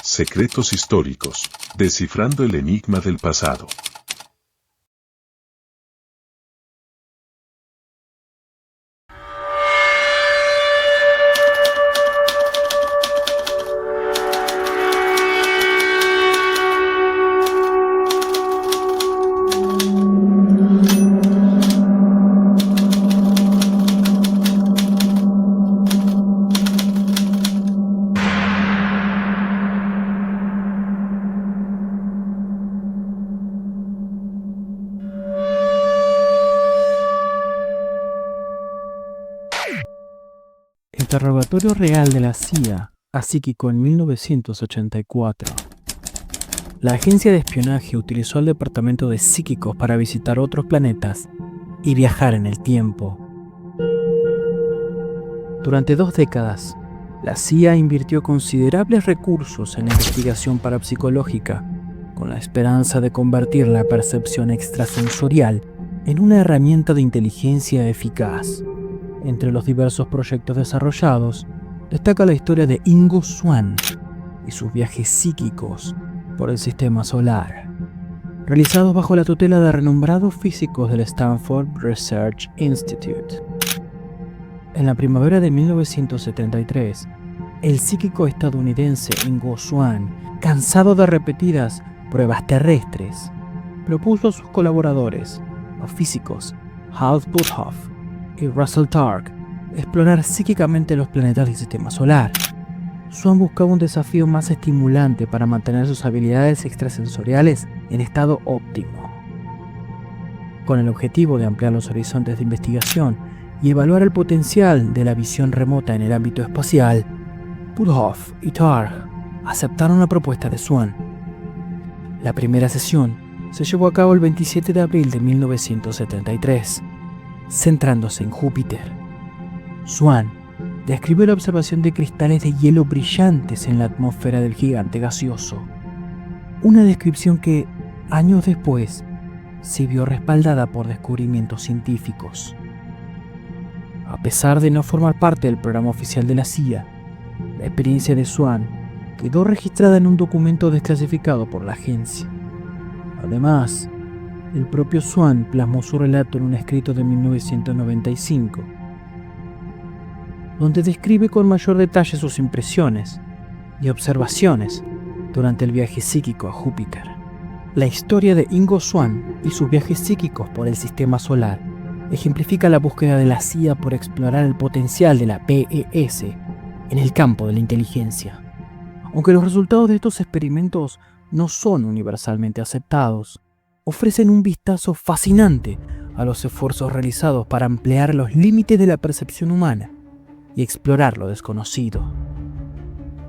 Secretos históricos. Descifrando el enigma del pasado. Interrogatorio real de la CIA a Psíquico en 1984. La agencia de espionaje utilizó al departamento de psíquicos para visitar otros planetas y viajar en el tiempo. Durante 2 décadas, la CIA invirtió considerables recursos en la investigación parapsicológica, con la esperanza de convertir la percepción extrasensorial en una herramienta de inteligencia eficaz. Entre los diversos proyectos desarrollados, destaca la historia de Ingo Swann y sus viajes psíquicos por el sistema solar, realizados bajo la tutela de renombrados físicos del Stanford Research Institute. En la primavera de 1973, el psíquico estadounidense Ingo Swann, cansado de repetidas pruebas terrestres, propuso a sus colaboradores, los físicos Hal Puthoff y Russell Targ, explorar psíquicamente los planetas del sistema solar. Swann buscaba un desafío más estimulante para mantener sus habilidades extrasensoriales en estado óptimo. Con el objetivo de ampliar los horizontes de investigación y evaluar el potencial de la visión remota en el ámbito espacial, Puthoff y Targ aceptaron la propuesta de Swann. La primera sesión se llevó a cabo el 27 de abril de 1973. Centrándose en Júpiter. Swann describió la observación de cristales de hielo brillantes en la atmósfera del gigante gaseoso, una descripción que, años después, se vio respaldada por descubrimientos científicos. A pesar de no formar parte del programa oficial de la CIA, la experiencia de Swann quedó registrada en un documento desclasificado por la agencia. Además, el propio Swann plasmó su relato en un escrito de 1995, donde describe con mayor detalle sus impresiones y observaciones durante el viaje psíquico a Júpiter. La historia de Ingo Swann y sus viajes psíquicos por el sistema solar ejemplifica la búsqueda de la CIA por explorar el potencial de la PES en el campo de la inteligencia. Aunque los resultados de estos experimentos no son universalmente aceptados, ofrecen un vistazo fascinante a los esfuerzos realizados para ampliar los límites de la percepción humana y explorar lo desconocido.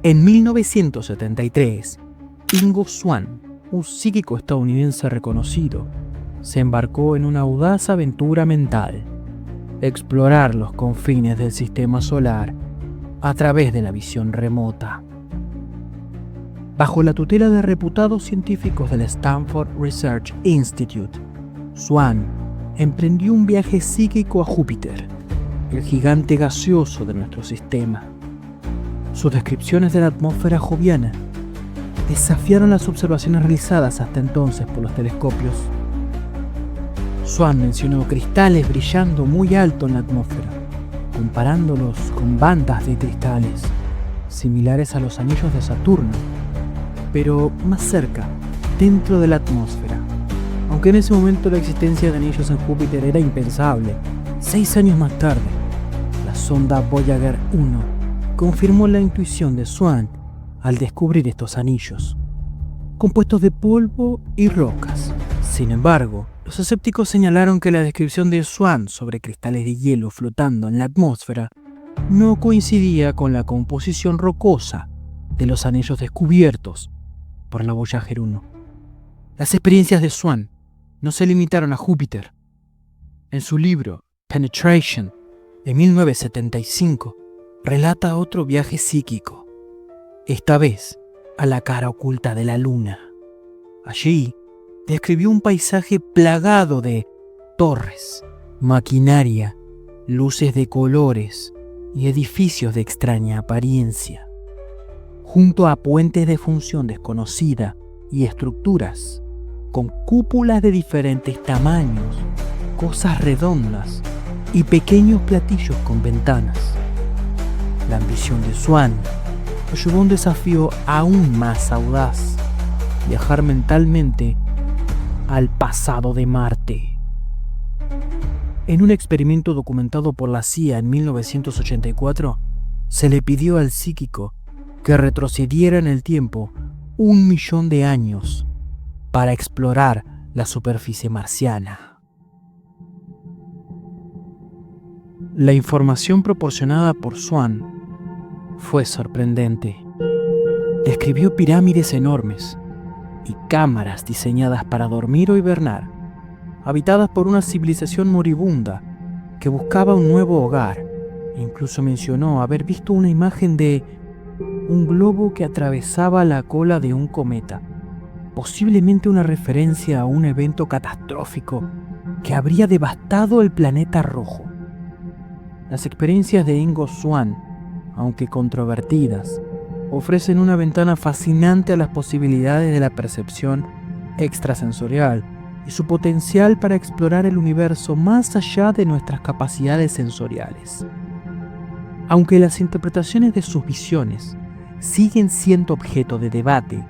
En 1973, Ingo Swann, un psíquico estadounidense reconocido, se embarcó en una audaz aventura mental: explorar los confines del sistema solar a través de la visión remota. Bajo la tutela de reputados científicos del Stanford Research Institute, Swann emprendió un viaje psíquico a Júpiter, el gigante gaseoso de nuestro sistema. Sus descripciones de la atmósfera joviana desafiaron las observaciones realizadas hasta entonces por los telescopios. Swann mencionó cristales brillando muy alto en la atmósfera, comparándolos con bandas de cristales similares a los anillos de Saturno, pero más cerca, dentro de la atmósfera. Aunque en ese momento la existencia de anillos en Júpiter era impensable, 6 años más tarde, la sonda Voyager 1 confirmó la intuición de Swann al descubrir estos anillos, compuestos de polvo y rocas. Sin embargo, los escépticos señalaron que la descripción de Swann sobre cristales de hielo flotando en la atmósfera no coincidía con la composición rocosa de los anillos descubiertos por la Voyager 1. Las experiencias de Swann no se limitaron a Júpiter. En su libro Penetration, de 1975, relata otro viaje psíquico, esta vez a la cara oculta de la Luna. Allí describió un paisaje plagado de torres, maquinaria, luces de colores y edificios de extraña apariencia. junto a puentes de función desconocida y estructuras con cúpulas de diferentes tamaños, cosas redondas y pequeños platillos con ventanas. La ambición de Swan lo llevó a un desafío aún más audaz: viajar mentalmente al pasado de Marte. En un experimento documentado por la CIA en 1984, se le pidió al psíquico que retrocediera en el tiempo 1.000.000 de años para explorar la superficie marciana. La información proporcionada por Swan fue sorprendente. Describió pirámides enormes y cámaras diseñadas para dormir o hibernar, habitadas por una civilización moribunda que buscaba un nuevo hogar. E incluso mencionó haber visto una imagen de un globo que atravesaba la cola de un cometa, posiblemente una referencia a un evento catastrófico que habría devastado el planeta rojo. Las experiencias de Ingo Swann, aunque controvertidas, ofrecen una ventana fascinante a las posibilidades de la percepción extrasensorial y su potencial para explorar el universo más allá de nuestras capacidades sensoriales. Aunque las interpretaciones de sus visiones siguen siendo objeto de debate,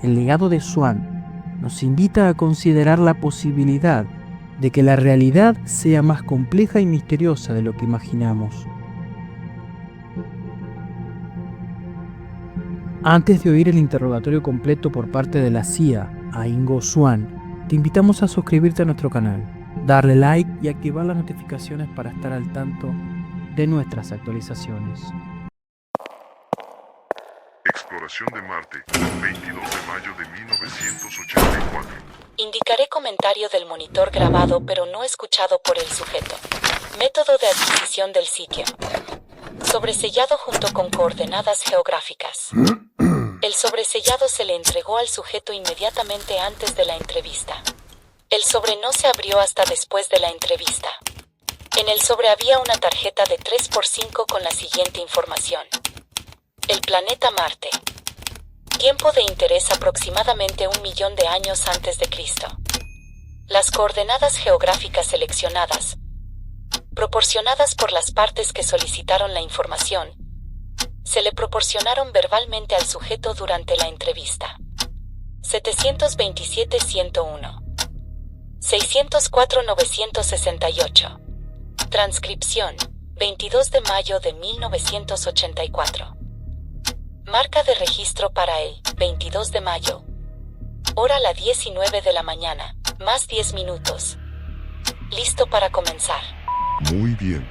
el legado de Swann nos invita a considerar la posibilidad de que la realidad sea más compleja y misteriosa de lo que imaginamos. Antes de oír el interrogatorio completo por parte de la CIA a Ingo Swann, te invitamos a suscribirte a nuestro canal, darle like y activar las notificaciones para estar al tanto de nuestras actualizaciones. Exploración de Marte, 22 de mayo de 1984. Indicaré comentario del monitor grabado pero no escuchado por el sujeto. Método de adquisición del sitio. Sobresellado junto con coordenadas geográficas. El sobresellado se le entregó al sujeto inmediatamente antes de la entrevista. El sobre no se abrió hasta después de la entrevista. En el sobre había una tarjeta de 3x5 con la siguiente información. El planeta Marte. Tiempo de interés aproximadamente 1.000.000 de años antes de Cristo. Las coordenadas geográficas seleccionadas, proporcionadas por las partes que solicitaron la información, se le proporcionaron verbalmente al sujeto durante la entrevista. 727-101. 604-968. Transcripción, 22 de mayo de 1984. Marca de registro para el 22 de mayo. Hora la 19 de la mañana, más 10 minutos. Listo para comenzar. Muy bien.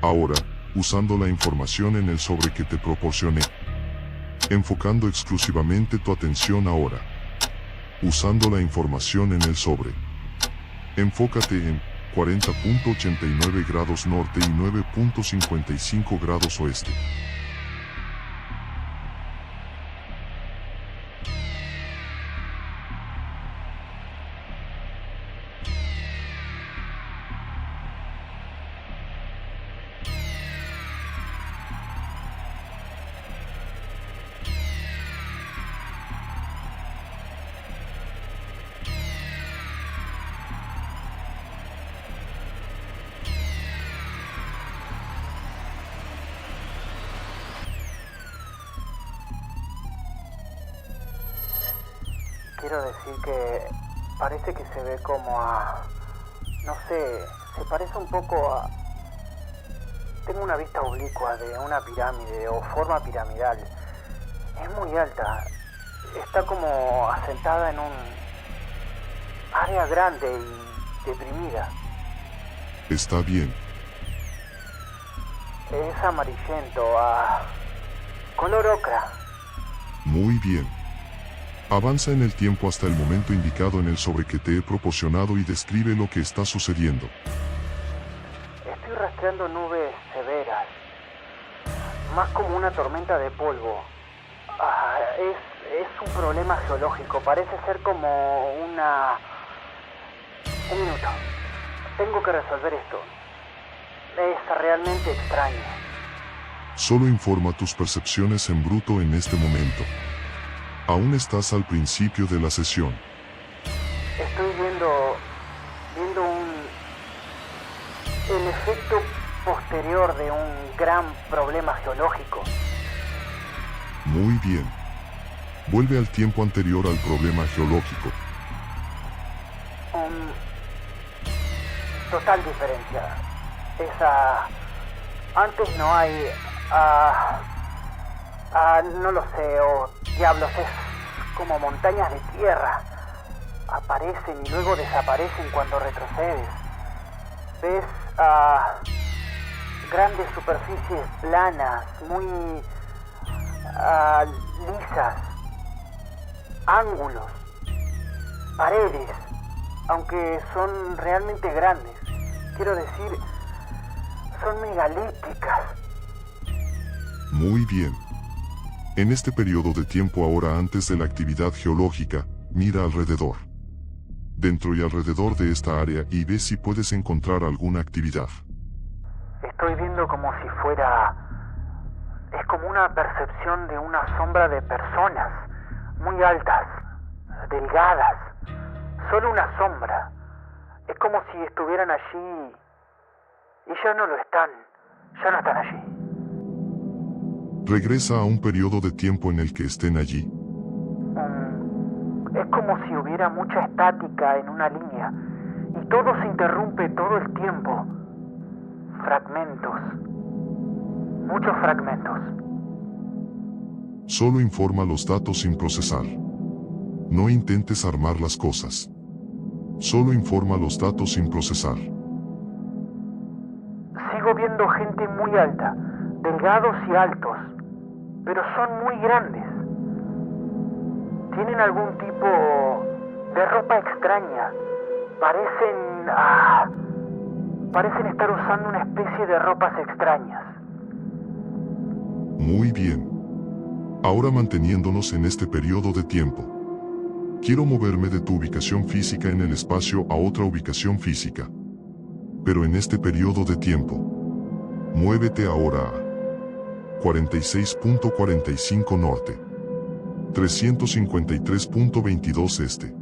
Ahora, usando la información en el sobre que te proporcioné. Enfocando exclusivamente tu atención ahora. Usando la información en el sobre. Enfócate en 40.89 grados norte y 9.55 grados oeste. Quiero decir que parece que se ve como a... no sé, se parece un poco a... Tengo una vista oblicua de una pirámide o forma piramidal. Es muy alta. Está como asentada en un área grande y deprimida. Está bien. Es amarillento, a color ocra. Muy bien. Avanza en el tiempo hasta el momento indicado en el sobre que te he proporcionado y describe lo que está sucediendo. Estoy rastreando nubes severas, más como una tormenta de polvo. Es un problema geológico, parece ser como una... Un minuto. Tengo que resolver esto. Es realmente extraño. Solo informa tus percepciones en bruto en este momento. Aún estás al principio de la sesión. Estoy viendo el efecto posterior de un gran problema geológico. Muy bien. Vuelve al tiempo anterior al problema geológico. Total diferencia. Antes no hay... no lo sé, diablos, es como montañas de tierra. Aparecen y luego desaparecen cuando retrocedes. Ves grandes superficies planas, muy lisas, ángulos, paredes, aunque son realmente grandes. Quiero decir, son megalíticas. Muy bien. En este periodo de tiempo ahora antes de la actividad geológica, mira alrededor. Dentro y alrededor de esta área y ve si puedes encontrar alguna actividad. Estoy viendo como si fuera... Es como una percepción de una sombra de personas, muy altas, delgadas, solo una sombra. Es como si estuvieran allí y ya no están allí. Regresa a un periodo de tiempo en el que estén allí. Es como si hubiera mucha estática en una línea y todo se interrumpe todo el tiempo. Fragmentos. Muchos fragmentos. Solo informa los datos sin procesar. No intentes armar las cosas. Solo informa los datos sin procesar. Sigo viendo gente muy alta, delgados y altos, pero son muy grandes. Tienen algún tipo de ropa extraña. Parecen estar usando una especie de ropas extrañas. Muy bien. Ahora manteniéndonos en este periodo de tiempo. Quiero moverme de tu ubicación física en el espacio a otra ubicación física. Pero en este periodo de tiempo. Muévete ahora a 46.45 norte. 353.22 este.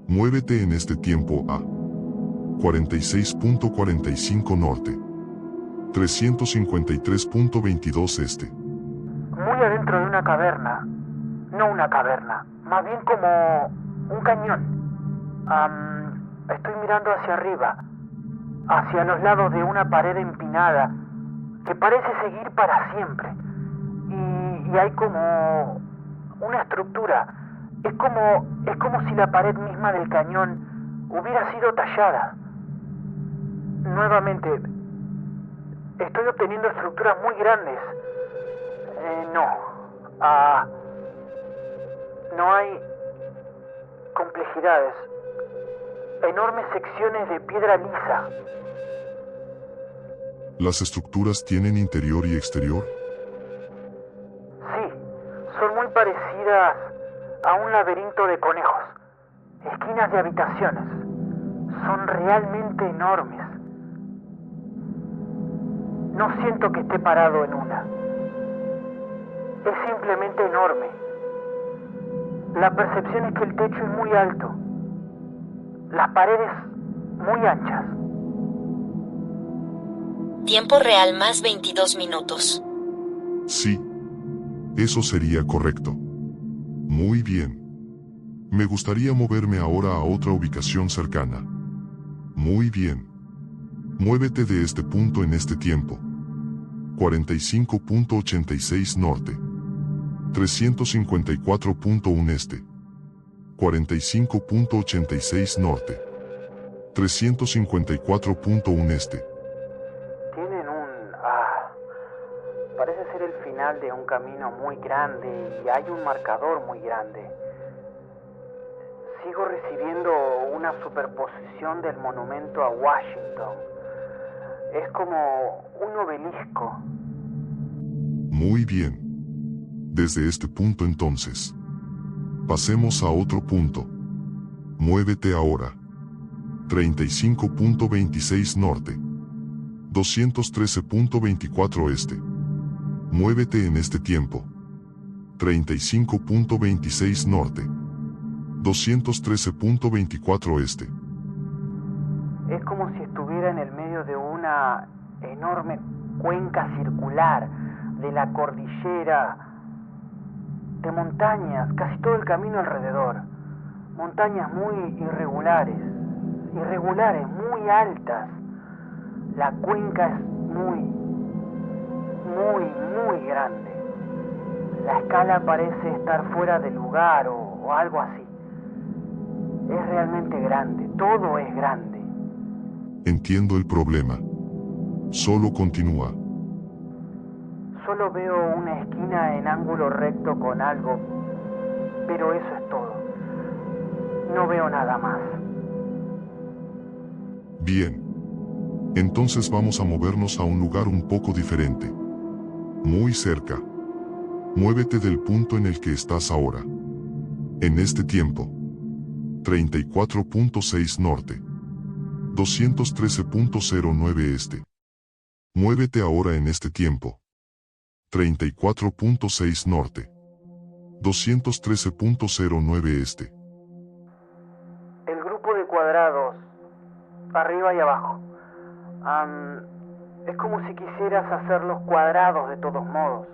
Muévete en este tiempo a 46.45 norte. 353.22 este. Muy adentro de una caverna. No una caverna, más bien como un cañón. Estoy mirando hacia arriba, hacia los lados de una pared empinada que parece seguir para siempre. Y hay como una estructura. Es como si la pared misma del cañón hubiera sido tallada. Nuevamente, estoy obteniendo estructuras muy grandes. No hay complejidades. Enormes secciones de piedra lisa. ¿Las estructuras tienen interior y exterior? Sí, son muy parecidas a un laberinto de conejos. Esquinas de habitaciones. Son realmente enormes. No siento que esté parado en una. Es simplemente enorme. La percepción es que el techo es muy alto. Las paredes muy anchas. Tiempo real más 22 minutos. Sí. Eso sería correcto. Muy bien. Me gustaría moverme ahora a otra ubicación cercana. Muy bien. Muévete de este punto en este tiempo. 45.86 norte. 354.1 este. 45.86 norte. 354.1 este. Tienen parece ser el final de un camino muy grande y hay un marcador muy grande. Sigo recibiendo una superposición del monumento a Washington. Es como un obelisco. Muy bien. Desde este punto entonces. Pasemos a otro punto. Muévete ahora. 35.26 norte. 213.24 este. Muévete en este tiempo. 35.26 norte. 213.24 este. Es como si estuviera en el medio de una enorme cuenca circular de la cordillera, de montañas, casi todo el camino alrededor. Montañas muy irregulares, muy altas. La cuenca es muy grande. La escala parece estar fuera de lugar o algo así. Es realmente grande, todo es grande. Entiendo el problema. Solo continúa. Solo veo una esquina en ángulo recto con algo, pero eso es todo. No veo nada más. Bien. Entonces vamos a movernos a un lugar un poco diferente. Muy cerca. Muévete del punto en el que estás ahora. En este tiempo. 34.6 norte. 213.09 este. Muévete ahora en este tiempo. 34.6 norte. 213.09 este. El grupo de cuadrados, arriba y abajo. Es como si quisieras hacerlos cuadrados de todos modos.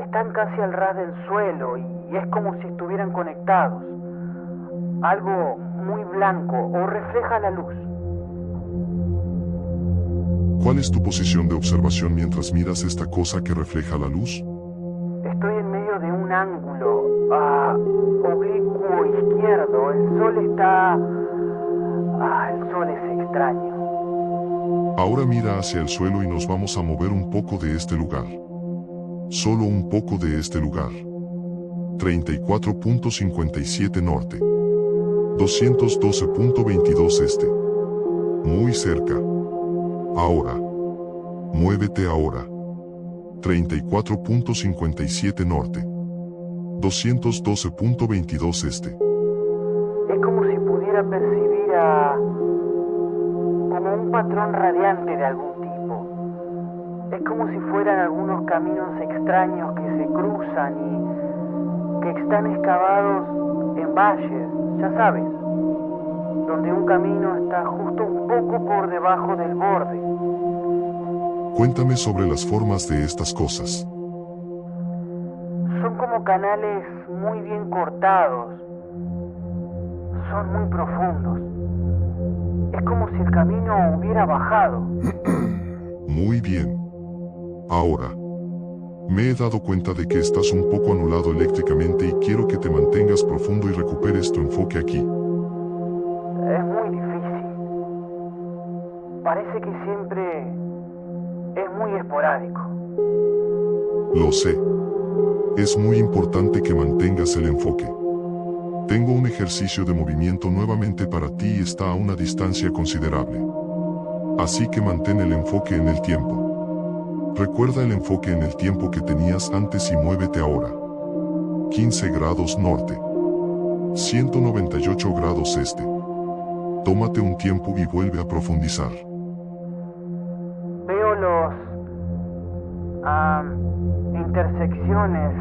Están casi al ras del suelo y es como si estuvieran conectados. Algo muy blanco o refleja la luz. ¿Cuál es tu posición de observación mientras miras esta cosa que refleja la luz? Estoy en medio de un ángulo oblicuo izquierdo. El sol es extraño. Ahora mira hacia el suelo y nos vamos a mover un poco de este lugar. Solo un poco de este lugar. 34.57 norte. 212.22 este. Muy cerca. Ahora. Muévete ahora. 34.57 norte. 212.22 este. Es como si pudiera percibir como un patrón radiante de algún tipo. Es como si fueran algunos caminos extraños que se cruzan y que están excavados en valles, ya sabes, donde un camino está justo un poco por debajo del borde. Cuéntame sobre las formas de estas cosas. Son como canales muy bien cortados. Son muy profundos. Es como si el camino hubiera bajado. Muy bien. Ahora. Me he dado cuenta de que estás un poco anulado eléctricamente y quiero que te mantengas profundo y recuperes tu enfoque aquí. Es muy difícil. Parece que siempre es muy esporádico. Lo sé. Es muy importante que mantengas el enfoque. Tengo un ejercicio de movimiento nuevamente para ti y está a una distancia considerable. Así que mantén el enfoque en el tiempo. Recuerda el enfoque en el tiempo que tenías antes y muévete ahora. 15 grados norte. 198 grados este. Tómate un tiempo y vuelve a profundizar. Veo los intersecciones,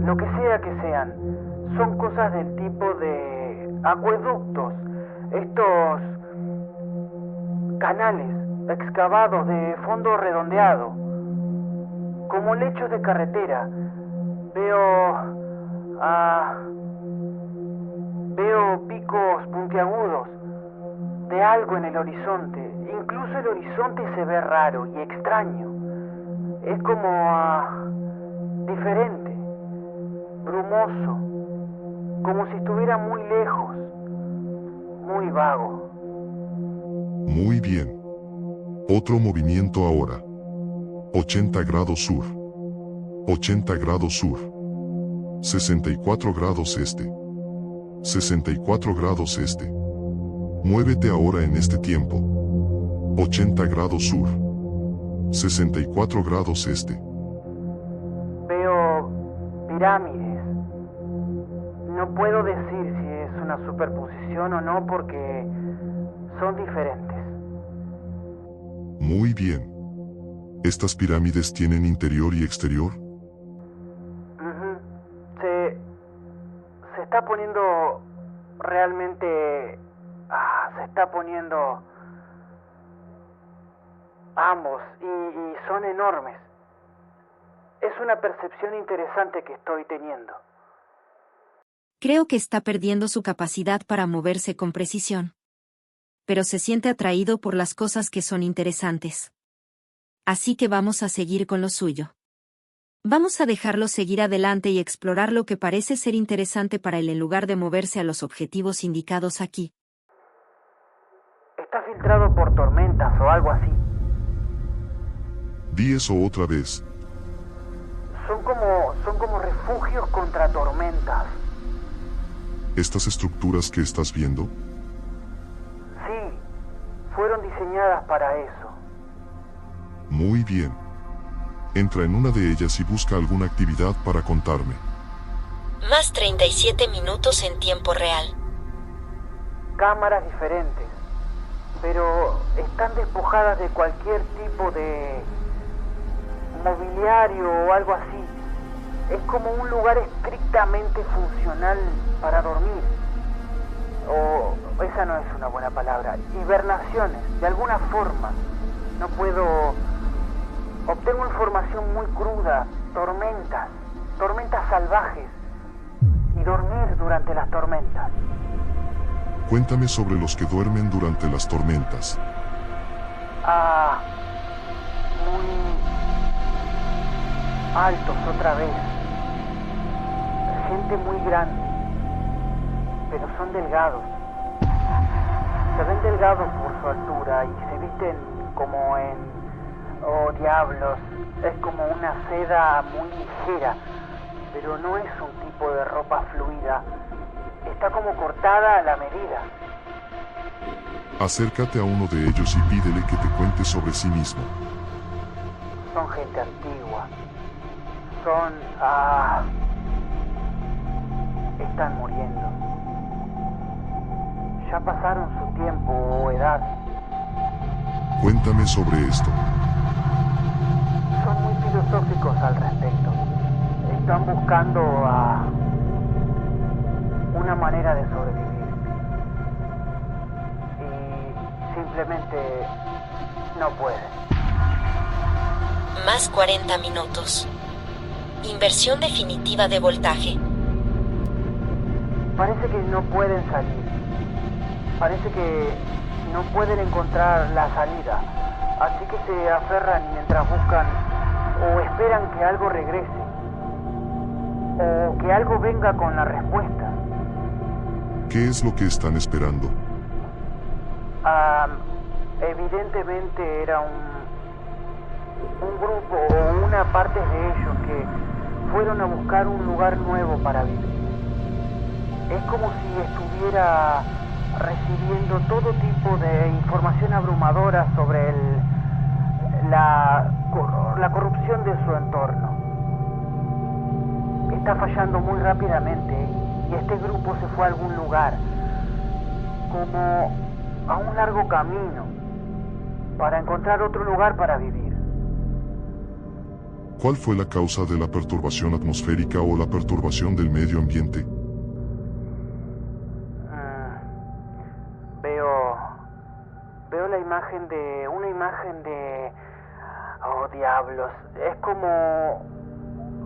lo que sea que sean. Son cosas del tipo de acueductos, estos canales excavados de fondo redondeado, como lechos de carretera. Veo picos puntiagudos de algo en el horizonte. Incluso el horizonte se ve raro y extraño. Es como diferente, brumoso, como si estuviera muy lejos, muy vago. Muy bien. Otro movimiento ahora. 80 grados sur. 80 grados sur. 64 grados este. 64 grados este. Muévete ahora en este tiempo. 80 grados sur. 64 grados este. Veo pirámides. No puedo decir si es una superposición o no porque son diferentes. Muy bien. ¿Estas pirámides tienen interior y exterior? Ujú. Se está poniendo realmente... se está poniendo... ambos, y son enormes. Es una percepción interesante que estoy teniendo. Creo que está perdiendo su capacidad para moverse con precisión. Pero se siente atraído por las cosas que son interesantes. Así que vamos a seguir con lo suyo. Vamos a dejarlo seguir adelante y explorar lo que parece ser interesante para él en lugar de moverse a los objetivos indicados aquí. Está filtrado por tormentas o algo así. Di eso otra vez. Son como refugios contra tormentas. ¿Estas estructuras que estás viendo? Sí, fueron diseñadas para eso. Muy bien. Entra en una de ellas y busca alguna actividad para contarme. Más 37 minutos en tiempo real. Cámaras diferentes, pero están despojadas de cualquier tipo de mobiliario o algo así. Es como un lugar estrictamente funcional para dormir. O esa no es una buena palabra. Hibernaciones, de alguna forma. No puedo... Obtengo información muy cruda, tormentas salvajes, y dormir durante las tormentas. Cuéntame sobre los que duermen durante las tormentas. Muy altos otra vez. Gente muy grande, pero son delgados. Se ven delgados por su altura y se visten como en... Oh, diablos, es como una seda muy ligera, pero no es un tipo de ropa fluida. Está como cortada a la medida. Acércate a uno de ellos y pídele que te cuente sobre sí mismo. Son gente antigua. Son... están muriendo. Ya pasaron su tiempo o edad. Cuéntame sobre esto. Son muy filosóficos al respecto. Están buscando una manera de sobrevivir. Y simplemente no pueden. Más 40 minutos. Inversión definitiva de voltaje. Parece que no pueden salir. Parece que no pueden encontrar la salida. Así que se aferran mientras buscan o esperan que algo regrese. O que algo venga con la respuesta. ¿Qué es lo que están esperando? Evidentemente era un grupo o una parte de ellos que fueron a buscar un lugar nuevo para vivir. Es como si estuviera recibiendo todo tipo de información abrumadora sobre la corrupción de su entorno. Está fallando muy rápidamente y este grupo se fue a algún lugar, como a un largo camino, para encontrar otro lugar para vivir. ¿Cuál fue la causa de la perturbación atmosférica o la perturbación del medio ambiente? Veo una imagen de... Oh, diablos. Es como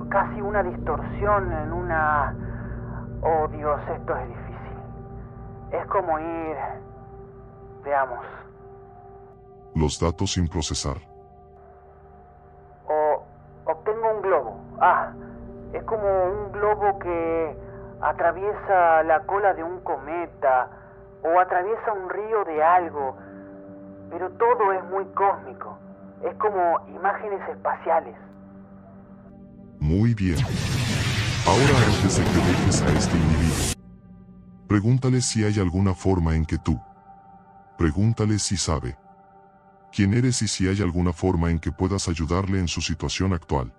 casi una distorsión en una... Oh, Dios, esto es difícil. Es como ir... Veamos. Los datos sin procesar. Obtengo un globo. Es como un globo que atraviesa la cola de un cometa o atraviesa un río de algo, pero todo es muy cósmico. Es como imágenes espaciales. Muy bien. Ahora, antes de que dejes a este individuo, pregúntale si hay alguna forma en que tú. Pregúntale si sabe quién eres y si hay alguna forma en que puedas ayudarle en su situación actual.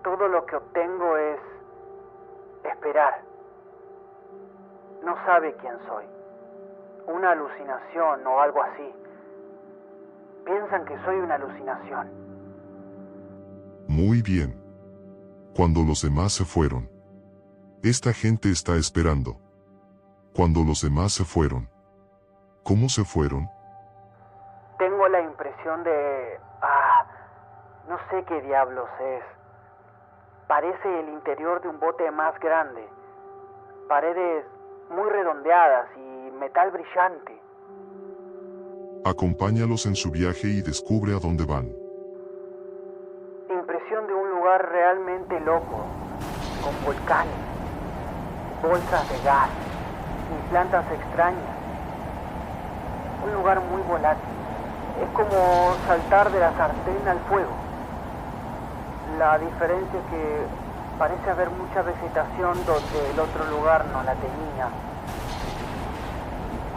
Todo lo que obtengo es esperar. No sabe quién soy. Una alucinación o algo así. Piensan que soy una alucinación. Muy bien. Cuando los demás se fueron. Esta gente está esperando. Cuando los demás se fueron. ¿Cómo se fueron? Tengo la impresión de... no sé qué diablos es. Parece el interior de un bote más grande. Paredes muy redondeadas y metal brillante. Acompáñalos en su viaje y descubre a dónde van. Impresión de un lugar realmente loco, con volcanes, bolsas de gas y plantas extrañas. Un lugar muy volátil. Es como saltar de la sartén al fuego. La diferencia es que parece haber mucha vegetación donde el otro lugar no la tenía.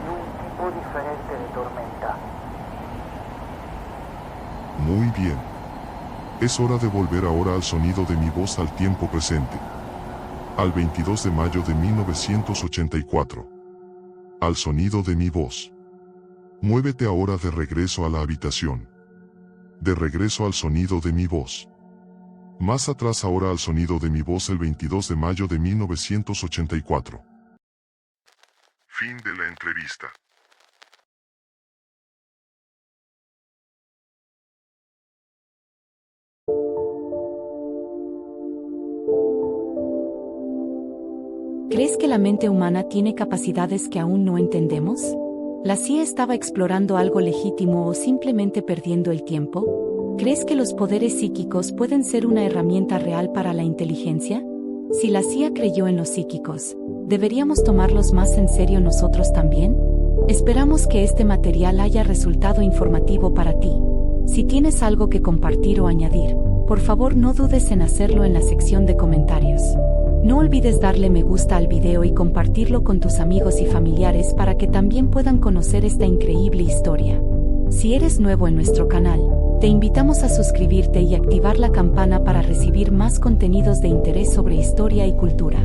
Y un tipo diferente de tormenta. Muy bien. Es hora de volver ahora al sonido de mi voz al tiempo presente. Al 22 de mayo de 1984. Al sonido de mi voz. Muévete ahora de regreso a la habitación. De regreso al sonido de mi voz. Más atrás ahora al sonido de mi voz el 22 de mayo de 1984. Fin de la entrevista. ¿Crees que la mente humana tiene capacidades que aún no entendemos? ¿La CIA estaba explorando algo legítimo o simplemente perdiendo el tiempo? ¿Crees que los poderes psíquicos pueden ser una herramienta real para la inteligencia? Si la CIA creyó en los psíquicos, ¿deberíamos tomarlos más en serio nosotros también? Esperamos que este material haya resultado informativo para ti. Si tienes algo que compartir o añadir, por favor no dudes en hacerlo en la sección de comentarios. No olvides darle me gusta al video y compartirlo con tus amigos y familiares para que también puedan conocer esta increíble historia. Si eres nuevo en nuestro canal, te invitamos a suscribirte y activar la campana para recibir más contenidos de interés sobre historia y cultura.